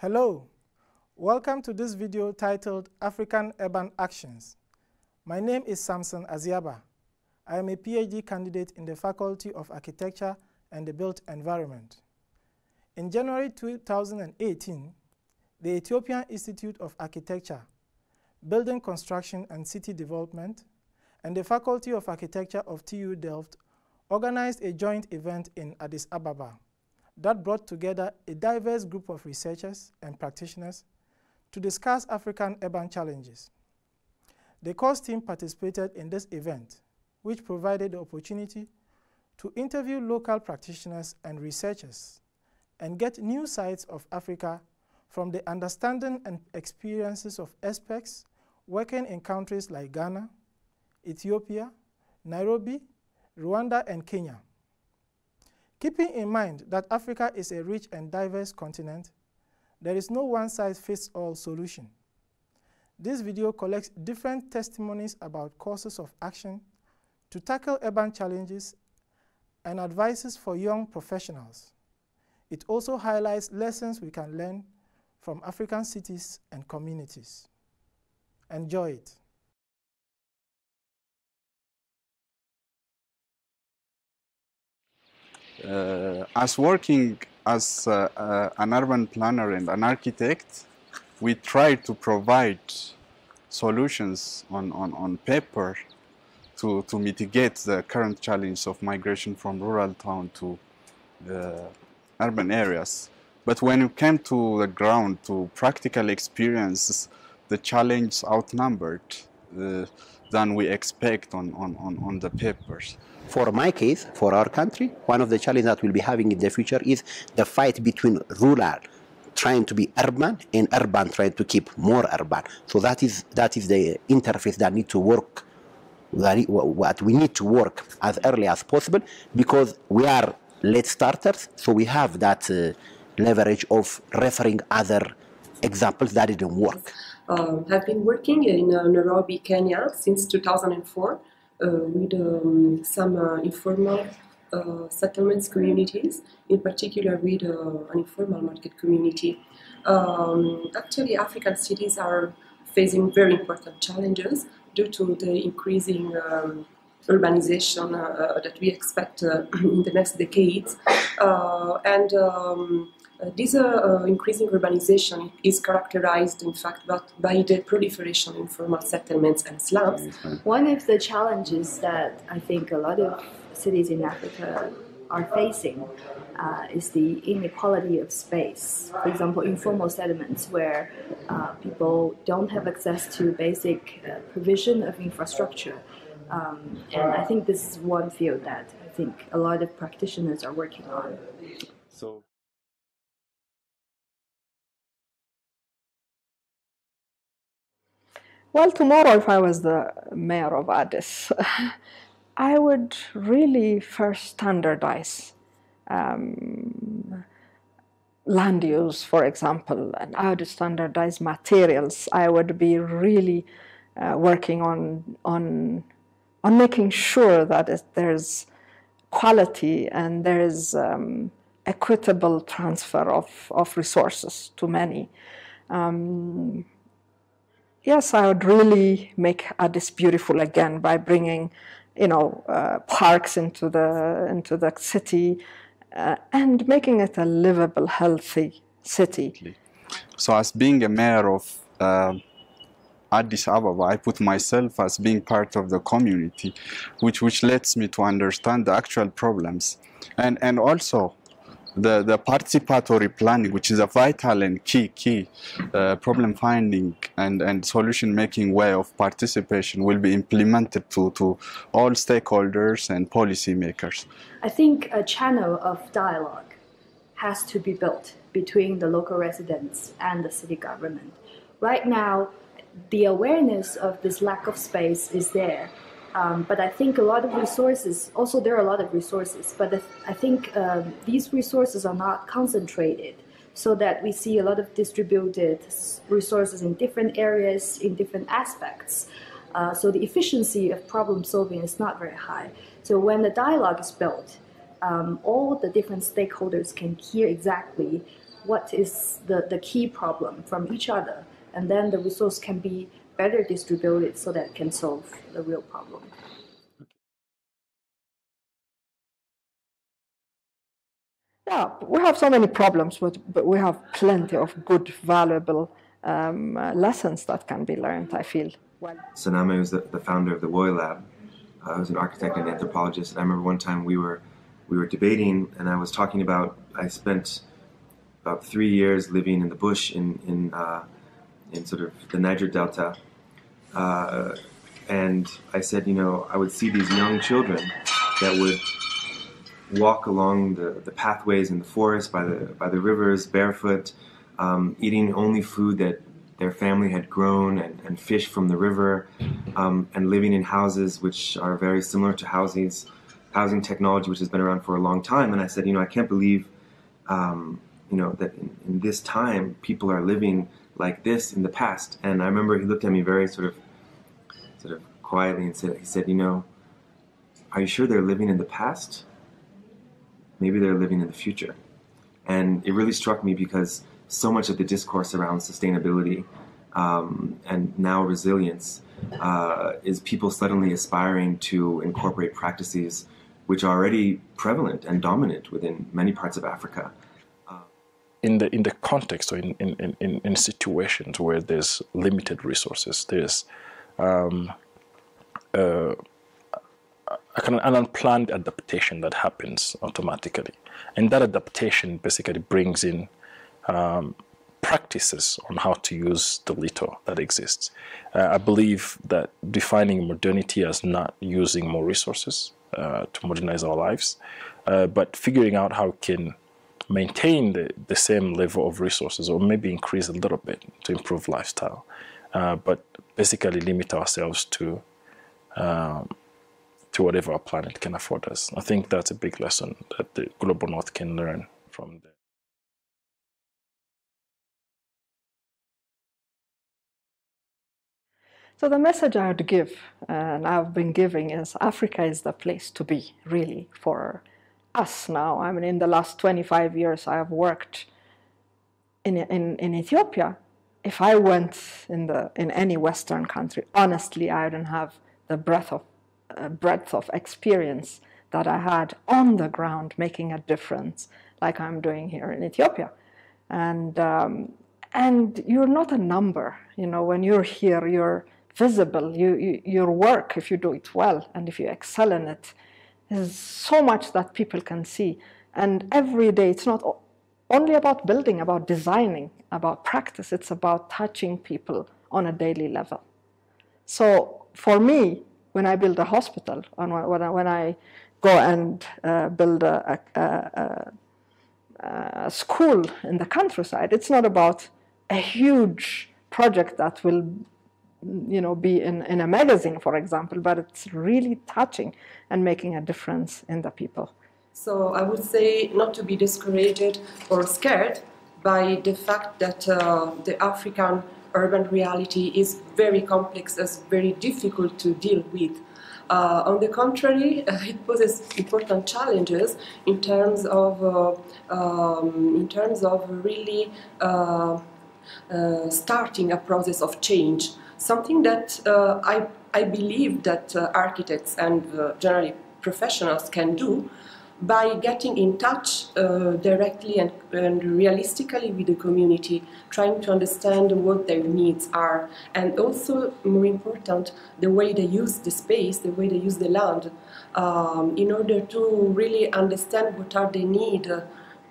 Hello, welcome to this video titled African Urban Actions. My name is Samson Aziaba. I am a PhD candidate in the Faculty of Architecture and the Built Environment. In January 2018, the Ethiopian Institute of Architecture, Building Construction and City Development, and the Faculty of Architecture of TU Delft organized a joint event in Addis Ababa that brought together a diverse group of researchers and practitioners to discuss African urban challenges. The course team participated in this event, which provided the opportunity to interview local practitioners and researchers and get new sides of Africa from the understanding and experiences of experts working in countries like Ghana, Ethiopia, Nairobi, Rwanda, and Kenya. Keeping in mind that Africa is a rich and diverse continent, there is no one-size-fits-all solution. This video collects different testimonies about courses of action to tackle urban challenges and advices for young professionals. It also highlights lessons we can learn from African cities and communities. Enjoy it. As working as an urban planner and an architect, we try to provide solutions on paper to mitigate the current challenge of migration from rural town to the urban areas. But when you came to the ground, to practical experiences, the challenge outnumbered than we expect on the papers. For my case, for our country, one of the challenges that we'll be having in the future is the fight between rural trying to be urban and urban trying to keep more urban. So that is the interface that need to work, what we need to work as early as possible, because we are late starters, so we have that leverage of referring other examples that didn't work. I've been working in Nairobi, Kenya since 2004 with some informal settlements communities, in particular with an informal market community. Actually, African cities are facing very important challenges due to the increasing urbanization that we expect in the next decades. This increasing urbanization is characterized, in fact, by the proliferation of informal settlements and slums. One of the challenges that I think a lot of cities in Africa are facing is the inequality of space. For example, informal settlements where people don't have access to basic provision of infrastructure. And I think this is one field that I think a lot of practitioners are working on. Well, tomorrow, if I was the mayor of Addis, I would really first standardize land use, for example, and I would standardize materials. I would be really working on making sure that there's quality and there's equitable transfer of resources to many. Yes, I would really make Addis beautiful again by bringing, parks into the city and making it a livable, healthy city. So, as being a mayor of Addis Ababa, I put myself as being part of the community, which lets me to understand the actual problems, and also the participatory planning, which is a vital and key problem finding and solution making way of participation, will be implemented to all stakeholders and policy makers. I think a channel of dialogue has to be built between the local residents and the city government. Right now, the awareness of this lack of space is there. But I think a lot of resources, also there are a lot of resources, but I think these resources are not concentrated so that we see a lot of distributed resources in different areas, in different aspects. So the efficiency of problem solving is not very high. So when the dialogue is built, all the different stakeholders can hear exactly what is the key problem from each other, and then the resource can be better distributed so that it can solve the real problem. Yeah, we have so many problems, but we have plenty of good, valuable lessons that can be learned, I feel. Saname was the founder of the Woy Lab. I was an architect and anthropologist. And I remember one time we were debating, and I was talking about, I spent about 3 years living in the bush in sort of the Niger Delta. And I said, you know, I would see these young children that would walk along the pathways in the forest, by the rivers, barefoot, eating only food that their family had grown and fish from the river, and living in houses which are very similar to housing technology which has been around for a long time. And I said, you know, I can't believe, you know, that in this time people are living like this in the past. And I remember he looked at me very sort of quietly and he said, you know, are you sure they're living in the past? Maybe they're living in the future. And it really struck me because so much of the discourse around sustainability and now resilience is people suddenly aspiring to incorporate practices which are already prevalent and dominant within many parts of Africa. In the context or in situations where there's limited resources, there's an unplanned adaptation that happens automatically, and that adaptation basically brings in practices on how to use the little that exists. I believe that defining modernity as not using more resources to modernize our lives, but figuring out how we can maintain the same level of resources, or maybe increase a little bit to improve lifestyle, but basically limit ourselves to whatever our planet can afford us. I think that's a big lesson that the Global North can learn from there. So the message I would give, and I've been giving, is Africa is the place to be, really, for us now. I mean, in the last 25 years, I have worked in Ethiopia. If I went in any Western country, honestly, I don't have the breadth of experience that I had on the ground, making a difference, like I'm doing here in Ethiopia. And you're not a number. You know, when you're here, you're visible. Your work, if you do it well and if you excel in it, is so much that people can see. And every day, it's not only about building, about designing, about practice. It's about touching people on a daily level. So for me, when I build a hospital, and when I go and build a school in the countryside, it's not about a huge project that will, you know, be in a magazine, for example, but it's really touching and making a difference in the people. So I would say not to be discouraged or scared by the fact that the African urban reality is very complex, is very difficult to deal with. On the contrary, it poses important challenges in terms of really starting a process of change. Something that I believe that architects and generally professionals can do by getting in touch directly and realistically with the community, trying to understand what their needs are, and also, more important, the way they use the space, the way they use the land, in order to really understand what are the needs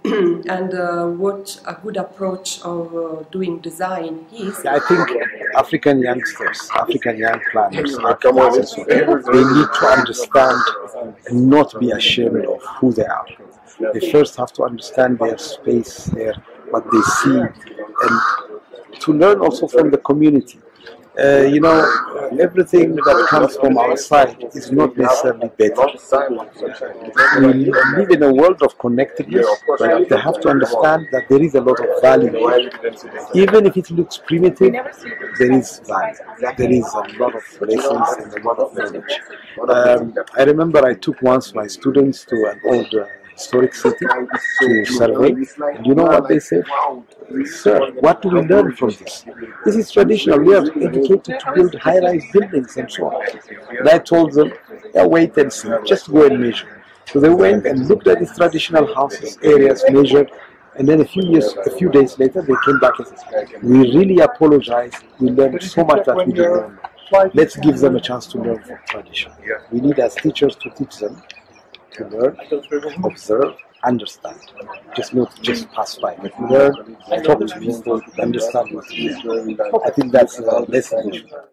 and what a good approach of doing design is. I think African youngsters, African young planners, architects, they need to understand and not be ashamed of who they are. They first have to understand their space, what they see, and to learn also from the community. You know, everything that comes from outside is not necessarily better. We live in a world of connectedness, but they have to understand that there is a lot of value. Even if it looks primitive, there is value. There is a lot of lessons and a lot of knowledge. I remember I took once my students to an old historic city to survey. And you know what they said? Sir, what do we learn from this? This is traditional. We are educated to build high-rise buildings and so on. And I told them, yeah, wait and see. Just go and measure. So they went and looked at these traditional houses, areas, measured, and then a few days later, they came back and said, we really apologize. We learned so much that we didn't learn. Let's give them a chance to learn from tradition. We need as teachers to teach them to learn, observe, understand. Just not just pass by, but learn, talk to people, understand what we do. I think that's the lesson we should learn.